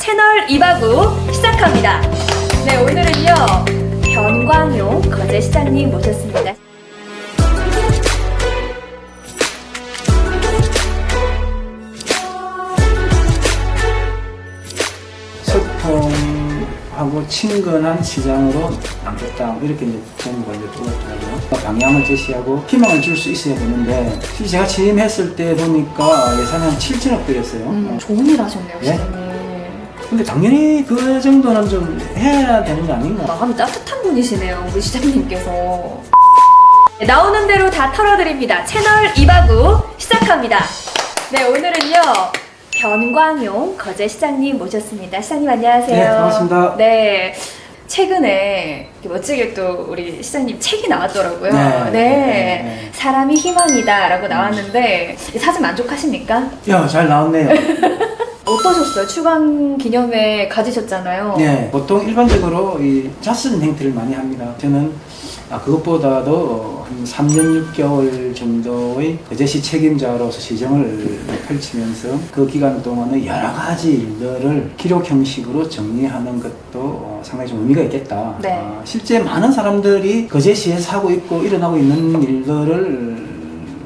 채널 이바구 시작합니다. 네, 오늘은요 변광용 거제시장님 모셨습니다. 소통하고 친근한 시장으로 만들었다, 이렇게 이제 정부가 이제 뽑았더라고요. 방향을 제시하고 희망을 줄 수 있어야 되는데, 실제 제가 취임했을 때 보니까 예산이 한 7천억 대였어요. 좋은 일 하셨네요, 예? 시장님. 근데 당연히 그 정도는 좀 해야 되는 거 아닌가? 마음이 따뜻한 분이시네요, 우리 시장님께서. 네, 나오는 대로 다 털어드립니다. 채널 이바구 시작합니다. 네, 오늘은요 변광용 거제시장님 모셨습니다. 시장님 안녕하세요. 네, 반갑습니다. 네, 최근에 이렇게 멋지게 또 우리 시장님 책이 나왔더라고요. 네. 네. 사람이 희망이다 라고 나왔는데 이 사진 만족하십니까? 야, 잘 나왔네요. 어떠셨어요? 출간 기념회 가지셨잖아요. 네, 보통 일반적으로 이 잣쓴 행태를 많이 합니다. 저는 그것보다도 한 3년 6개월 정도의 거제시 책임자로서 시정을 펼치면서 그 기간 동안의 여러 가지 일들을 기록 형식으로 정리하는 것도 상당히 좀 의미가 있겠다. 네. 실제 많은 사람들이 거제시에서 하고 있고 일어나고 있는 일들을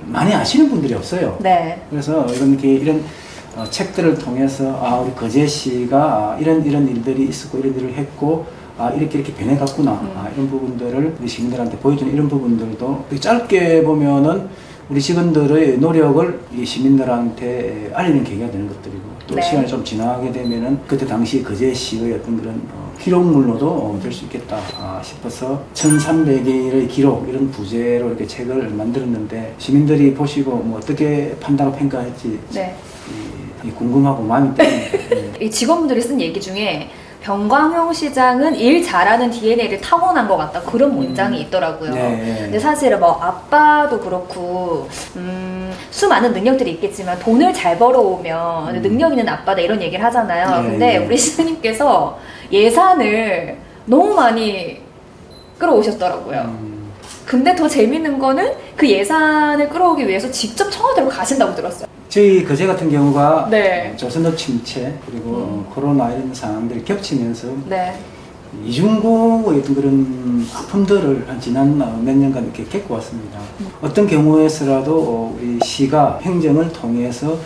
많이 아시는 분들이 없어요. 네. 그래서 이런 책들을 통해서 우리 거제시가 이런 일들이 있었고 이런 일을 했고 이렇게 변해갔구나, 이런 부분들을 우리 시민들한테 보여주는 이런 부분들도 짧게 보면은 우리 직원들의 노력을 이 시민들한테 알리는 계기가 되는 것들이고, 또 네. 시간이 좀 지나게 되면은 그때 당시 거제시의 어떤 그런 기록물로도 될 수 있겠다 싶어서 1300일의 기록, 이런 부제로 이렇게 책을 만들었는데, 시민들이 보시고 뭐 어떻게 판단하고 평가할지 네. 궁금하고 마음이 떨립니다. 이 직원분들이 쓴 얘기 중에 변광용 시장은 일 잘하는 DNA를 타고난 것 같다, 그런 문장이 있더라고요. 네. 근데 사실은 뭐 아빠도 그렇고 수많은 능력들이 있겠지만 돈을 잘 벌어오면 능력 있는 아빠다, 이런 얘기를 하잖아요. 네, 근데 네. 우리 시장님께서 예산을 너무 많이 끌어오셨더라고요. 근데 더 재밌는 거는 그 예산을 끌어오기 위해서 직접 청와대로 가신다고 들었어요. 저희 거제 같은 경우가 네. 조선업 침체 그리고 코로나 이런 상황들이 겹치면서 네. 이중고의 어떤 그런 아픔들을 한 지난 몇 년간 이렇게 겪고 왔습니다. 어떤 경우에서라도 우리 시가 행정을 통해서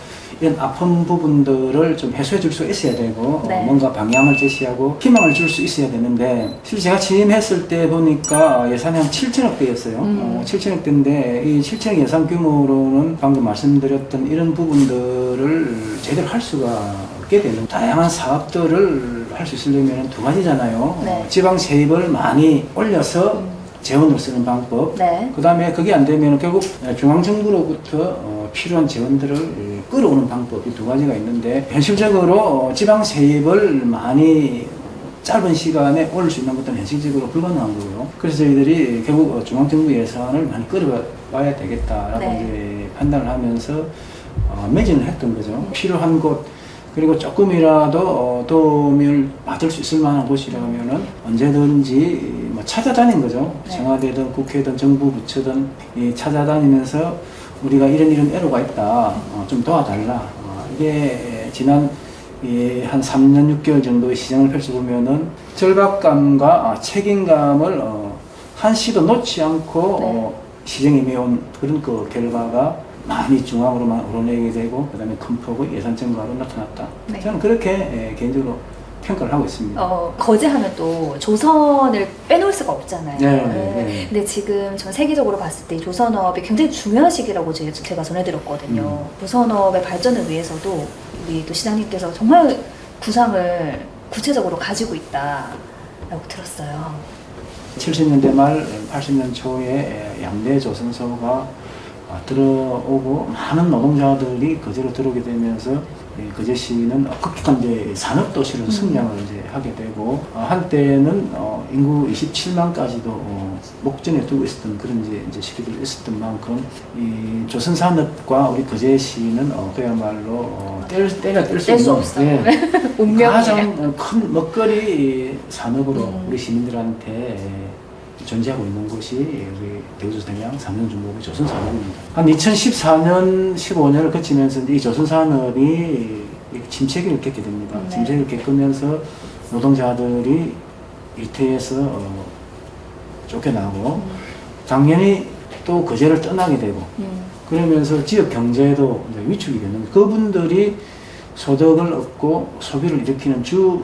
이런 아픈 부분들을 좀 해소해 줄 수 있어야 되고, 네. 뭔가 방향을 제시하고 희망을 줄 수 있어야 되는데, 실제 제가 취임했을 때 보니까 예산이 한 7천억 대였어요. 7천억 대인데 이 7천억 예산 규모로는 방금 말씀드렸던 이런 부분들을 제대로 할 수가 없게 되는, 다양한 사업들을 할 수 있으려면 두 가지잖아요. 네. 지방 세입을 많이 올려서 재원을 쓰는 방법. 네. 그 다음에 그게 안 되면 결국 중앙정부로부터 필요한 재원들을 끌어오는 방법이 두 가지가 있는데, 현실적으로 지방 세입을 많이 짧은 시간에 올릴 수 있는 것도 현실적으로 불가능한 거고요. 그래서 저희들이 결국 중앙정부 예산을 많이 끌어와야 되겠다라고 네. 이제 판단을 하면서 매진을 했던 거죠. 필요한 곳, 그리고 조금이라도 도움을 받을 수 있을 만한 곳이라면은 언제든지 뭐 찾아다닌 거죠. 네. 청와대든 국회든 정부 부처든 찾아다니면서 우리가 이런 애로가 있다, 좀 도와달라. 이게 지난 한 3년 6개월 정도의 시장을 펼쳐보면은 절박감과 책임감을 한시도 놓지 않고 시정에 임해온 그런 그 결과가 많이 중앙으로만 우러내게 되고, 그 다음에 큰 폭의 예산 증가로 나타났다. 네. 저는 그렇게 개인적으로 평가를 하고 있습니다. 거제하면 또 조선을 빼놓을 수가 없잖아요. 네. 근데 지금 전 세계적으로 봤을 때 조선업이 굉장히 중요한 시기라고 제가 전해드렸거든요. 조선업의 발전을 위해서도 우리 또 시장님께서 정말 구상을 구체적으로 가지고 있다라고 들었어요. 70년대 말 80년 초에 양대 조선소가 들어오고 많은 노동자들이 거제로 들어오게 되면서 거제시는 급격한 이제 산업도시로 성장을 이제 하게 되고, 한때는 인구 27만까지도 목전에 두고 있었던 그런 이제 시기들이 있었던 만큼, 이 조선산업과 우리 거제시는 그야말로 뗄 수 없는 운명이에요. 가장 큰 먹거리 산업으로 우리 시민들한테 존재하고 있는 곳이 우리 대우조선해양 삼성중공업의 조선산업입니다. 한 2014년, 15년을 거치면서 이 조선산업이 이렇게 침체기를 겪게 됩니다. 네. 침체기를 겪으면서 노동자들이 일터에서 쫓겨나고 당연히 또 거제를 떠나게 되고 그러면서 지역 경제도 이제 위축이 되는 거예요. 그분들이 소득을 얻고 소비를 일으키는 주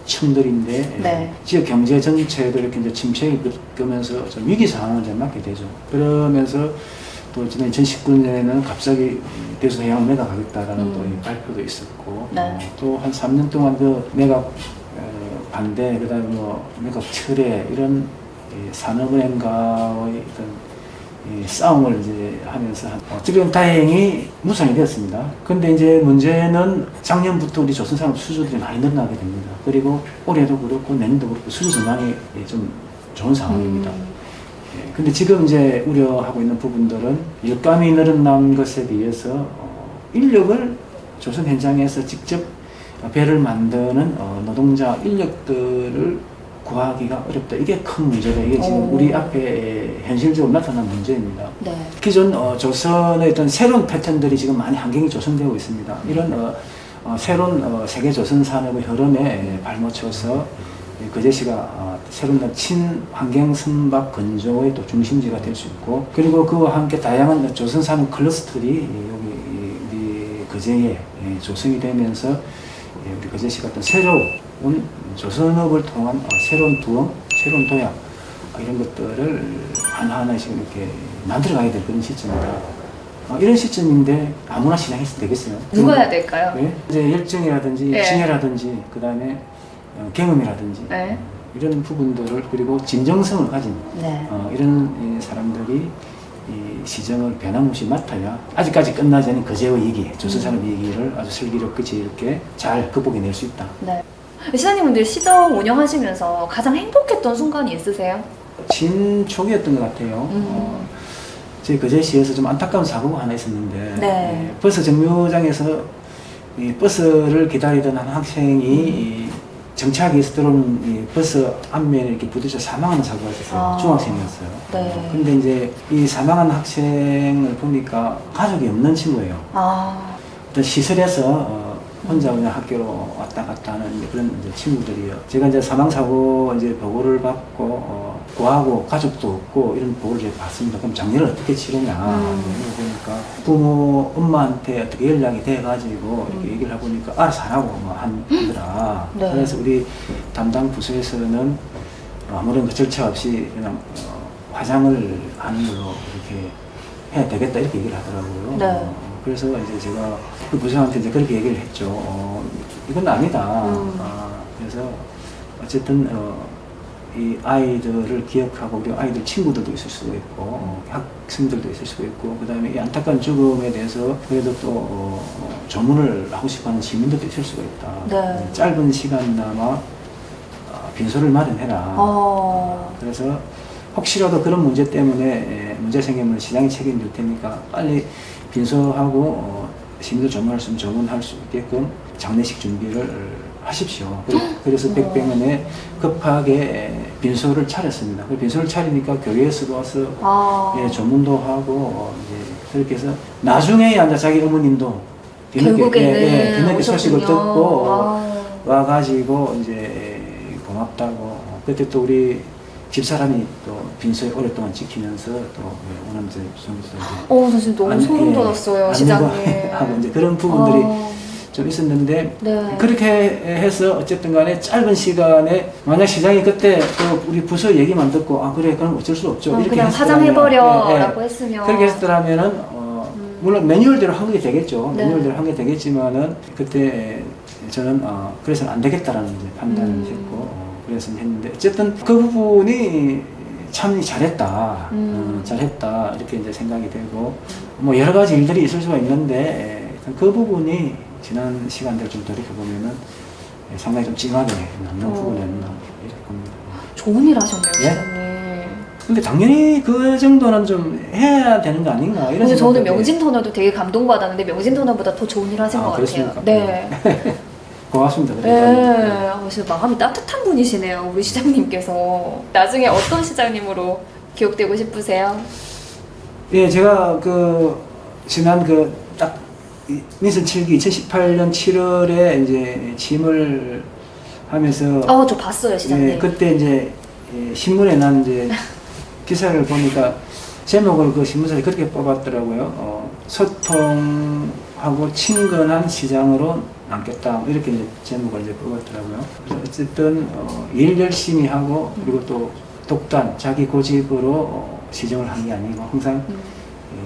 층들인데 네. 지역 경제 전체도 이렇게 이제 침체를 겪으면서 좀 위기 상황을 이제 맞게 되죠. 그러면서 또 지난 2019년에는 갑자기 대수 해양 매각하겠다라는 또 이 발표도 있었고 네. 또 한 3년 동안 그 매각 반대 그다음에 뭐 매각 철회 이런 이 산업은행과의 어떤 이 싸움을 이제 하면서 어쨌든 다행히 무산이 되었습니다. 근데 이제 문제는 작년부터 우리 조선산업 수주들이 많이 늘어나게 됩니다. 그리고 올해도 그렇고 내년도 그렇고 수주 전망이 좀 좋은 상황입니다. 예, 근데 지금 이제 우려하고 있는 부분들은 일감이 늘어난 것에 비해서 인력을 조선 현장에서 직접 배를 만드는 노동자 인력들을 구하기가 어렵다. 이게 큰 문제다. 이게 지금 우리 앞에 현실적으로 나타난 문제입니다. 네. 기존 조선의 어떤 새로운 패턴들이 지금 많이 환경이 조성되고 있습니다. 이런 새로운 세계 조선 산업의 흐름에 발맞춰서 거제시가 새로운 친환경 선박 건조의 또 중심지가 될 수 있고 그리고 그와 함께 다양한 조선 산업 클러스터들이 여기 우리 거제에 조성이 되면서 우리 거제시가 어떤 새로운 조선업을 통한 새로운 두엄, 새로운 도약 이런 것들을 하나하나 지금 이렇게 만들어가야 될 그런 시점이다. 이런 시점인데 아무나 시장에서 되겠어요? 누가 해야 될까요? 네? 이제 열정이라든지 네. 신뢰라든지 그 다음에 경험이라든지 네. 이런 부분들을 그리고 진정성을 가진 네. 이런 사람들이 이 시정을 변함없이 맡아야 아직까지 끝나지 않은 거제의 위기, 조선산업 위기를 아주 슬기롭게 지혜롭게 잘 극복해낼 수 있다. 네. 시장님분들 시정 운영하시면서 가장 행복했던 순간이 있으세요? 진초기였던 것 같아요. 저희 거제시에서 좀 안타까운 사고가 하나 있었는데 네. 버스 정류장에서 이 버스를 기다리던 한 학생이 이 정차하기 위해서 들어오는 이 버스 앞면에 이렇게 부딪혀 사망하는 사고가 있었어요. 중학생이었어요. 네. 근데 이제 이 사망한 학생을 보니까 가족이 없는 친구예요. 어떤 시설에서 혼자 그냥 학교로 왔다 갔다 하는 그런 이제 친구들이요. 제가 이제 사망사고 이제 보고를 받고, 구하고 가족도 없고 이런 보고를 이제 받습니다. 그럼 장례를 어떻게 치르냐. 보니까 부모, 엄마한테 어떻게 연락이 돼가지고 이렇게 얘기를 해보니까 알아서 하라고 뭐 하더라. 네. 그래서 우리 담당 부서에서는 아무런 그 절차 없이 그냥 화장을 하는 걸로 이렇게 해야 되겠다 이렇게 얘기를 하더라고요. 네. 그래서 이제 제가 그 부서한테 이제 그렇게 얘기를 했죠. 이건 아니다. 그래서 어쨌든 이 아이들을 기억하고 우리 아이들 친구들도 있을 수도 있고 학생들도 있을 수도 있고 그 다음에 이 안타까운 죽음에 대해서 그래도 또 조문을 하고 싶어하는 시민들도 있을 수가 있다. 네. 짧은 시간나마 빈소를 마련해라. 그래서 혹시라도 그런 문제 때문에 문제 생기면 시장이 책임질 테니까 빨리 빈소하고 시민들 조문할 수 있으면 조문할 수 있게끔 장례식 준비를 하십시오. 그래서 백병원에 급하게 빈소를 차렸습니다. 그 빈소를 차리니까 교회에서도 와서 조문도 하고 이제 그렇게 해서 나중에 앉아 자기 어머님도 뒤늦게 소식을 듣고 와가지고 이제 고맙다고 그때 또 우리 집사람이 또 빈소에 오랫동안 지키면서 또 오늘 이제 저 지금 너무 소름 돋았어요, 시장님. 하고 이제 그런 부분들이 좀 있었는데 네. 그렇게 해서 어쨌든 간에 짧은 시간에 만약 시장이 그때 또 우리 부서 얘기만 듣고 그래 그럼 어쩔 수 없죠. 이렇게 그냥 화장해버려라고 했으면 그렇게 했더라면은 물론 매뉴얼대로 한 게 되겠죠. 네. 매뉴얼대로 한 게 되겠지만은 그때 저는 그래서는 안 되겠다라는 이제 판단을 했고 그래서 했는데 어쨌든 그 부분이 참 잘했다, 잘했다 이렇게 이제 생각이 되고 뭐 여러 가지 일들이 있을 수가 있는데 그 부분이 지난 시간들 좀 돌이켜 보면은 상당히 좀 찡하게 남는 부분이었나 이렇게 봅니다. 좋은 일 하셨네요, 예? 시장님. 근데 당연히 그 정도는 좀 해야 되는 거 아닌가 이런 근데 저는 생각도 명진 터널도 되게 감동받았는데 명진 터널보다 더 좋은 일 하신 것 그렇습니까? 같아요. 네. 고맙습니다. 네. 진짜 마음이 따뜻한 분이시네요, 우리 시장님께서. 나중에 어떤 시장님으로 기억되고 싶으세요? 예, 제가 그 지난 그 딱 민선 7기 2018년 7월에 이제 취임을 하면서 저 봤어요, 시장님. 예, 그때 이제 신문에 난 이제 기사를 보니까 제목을 그 신문사에 그렇게 뽑았더라고요. 소통하고 친근한 시장으로 남겠다. 이렇게 이제 제목을 이제 뽑았더라고요. 그래서 어쨌든 일 열심히 하고 그리고 또 독단 자기 고집으로 시정을 한 게 아니고 항상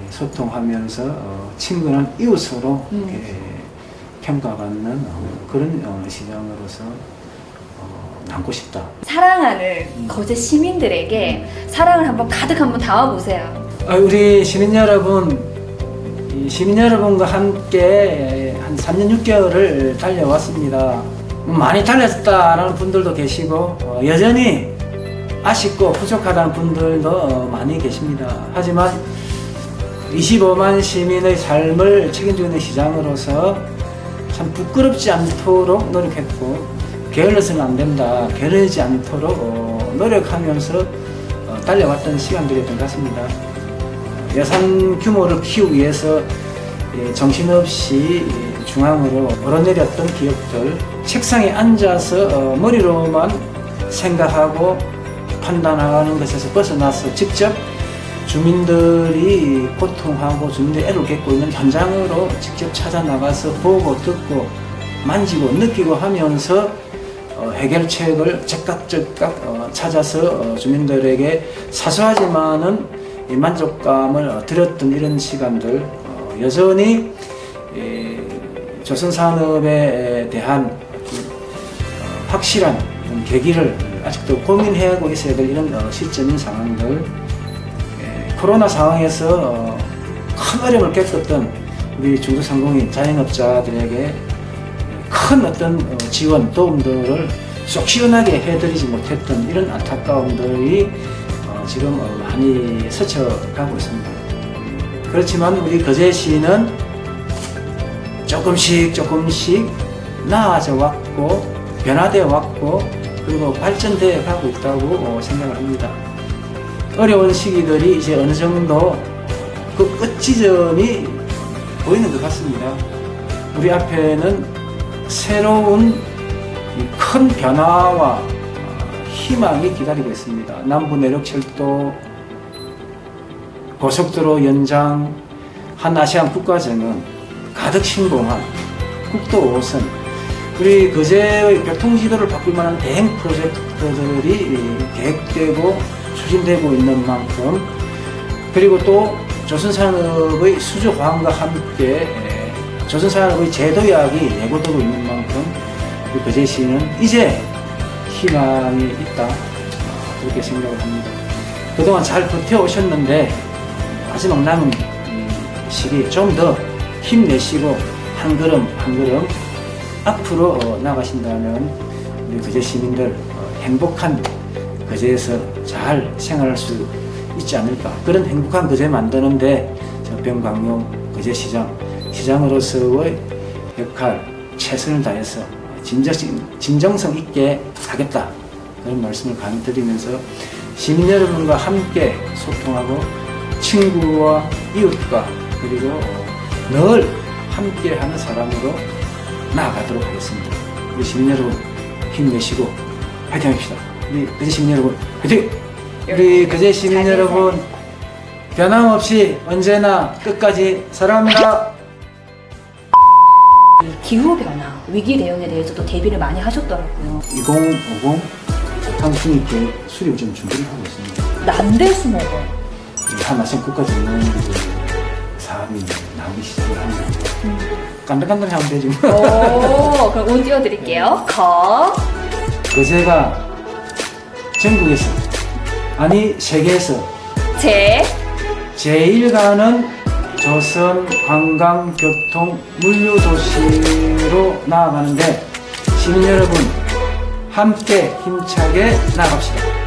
소통하면서 친근한 이웃으로 평가받는 그런 시장으로서 남고 싶다. 사랑하는 거제 시민들에게 사랑을 가득 한번 담아보세요. 우리 시민 여러분, 이 시민 여러분과 함께 한 3년 6개월을 달려왔습니다. 많이 달렸다라는 분들도 계시고 여전히 아쉽고 부족하다는 분들도 많이 계십니다. 하지만 25만 시민의 삶을 책임지고 있는 시장으로서 참 부끄럽지 않도록 노력했고 게을러서는 안 된다, 게으르지 않도록 노력하면서 달려왔던 시간들이었던 것 같습니다. 예산 규모를 키우기 위해서 정신없이 중앙으로 오르내렸던 기업들, 책상에 앉아서 머리로만 생각하고 판단하는 것에서 벗어나서 직접 주민들이 고통하고 주민들이 애를 겪고 있는 현장으로 직접 찾아 나가서 보고 듣고 만지고 느끼고 하면서 해결책을 즉각 찾아서 주민들에게 사소하지만은 만족감을 드렸던 이런 시간들, 여전히 조선산업에 대한 확실한 계기를 아직도 고민하고 있어야 될 이런 시점인 상황들, 코로나 상황에서 큰 어려움을 겪었던 우리 중소상공인 자영업자들에게 큰 어떤 지원, 도움들을 쏙 시원하게 해드리지 못했던 이런 안타까움들이 지금 많이 스쳐가고 있습니다. 그렇지만 우리 거제시는 조금씩 나아져 왔고 변화되어 왔고 그리고 발전되어 가고 있다고 생각을 합니다. 어려운 시기들이 이제 어느 정도 그 끝지점이 보이는 것 같습니다. 우리 앞에는 새로운 큰 변화와 희망이 기다리고 있습니다. 남부 내륙철도, 고속도로 연장, 한아시안 국가정은 가득 신공한 국도 5선, 우리 거제의 교통지도를 바꿀 만한 대행 프로젝트들이 계획되고 추진되고 있는 만큼, 그리고 또 조선산업의 수주화함과 함께 조선산업의 제도약이 예고되고 있는 만큼 우리 거제시는 이제 희망이 있다, 그렇게 생각을 합니다. 그동안 잘 버텨오셨는데 마지막 남은 시기 좀 더 힘내시고 한 걸음 한 걸음 앞으로 나가신다면 우리 거제 시민들 행복한 거제에서 잘 생활할 수 있지 않을까. 그런 행복한 거제 만드는데 병광용 거제시장으로서의 역할 최선을 다해서 진정성 있게 하겠다, 그런 말씀을 감드리면서 시민 여러분과 함께 소통하고 친구와 이웃과 그리고 늘 함께하는 사람으로 나아가도록 하겠습니다. 우리 시민 여러분 힘내시고 화이팅 합시다. 우리 거제 시민 여러분 화이팅! 우리 거제 시민 여러분 변함없이 언제나 끝까지 사랑합니다. 기후변화, 위기 대응에 대해서도 대비를 많이 하셨더라고요. 2050 한순위 계획 수립을 좀 준비를 하고 있습니다. 남대수목원. 한아시안 국가정은 사업이 나오기 시작을 합니다. 깐덕깐덕 하면 되지 뭐. 오, 그럼 운 띄워드릴게요. 거제가 전국에서, 아니 세계에서 제일 가는 조선 관광 교통 물류 도시로 나아가는데 시민 여러분 함께 힘차게 나갑시다.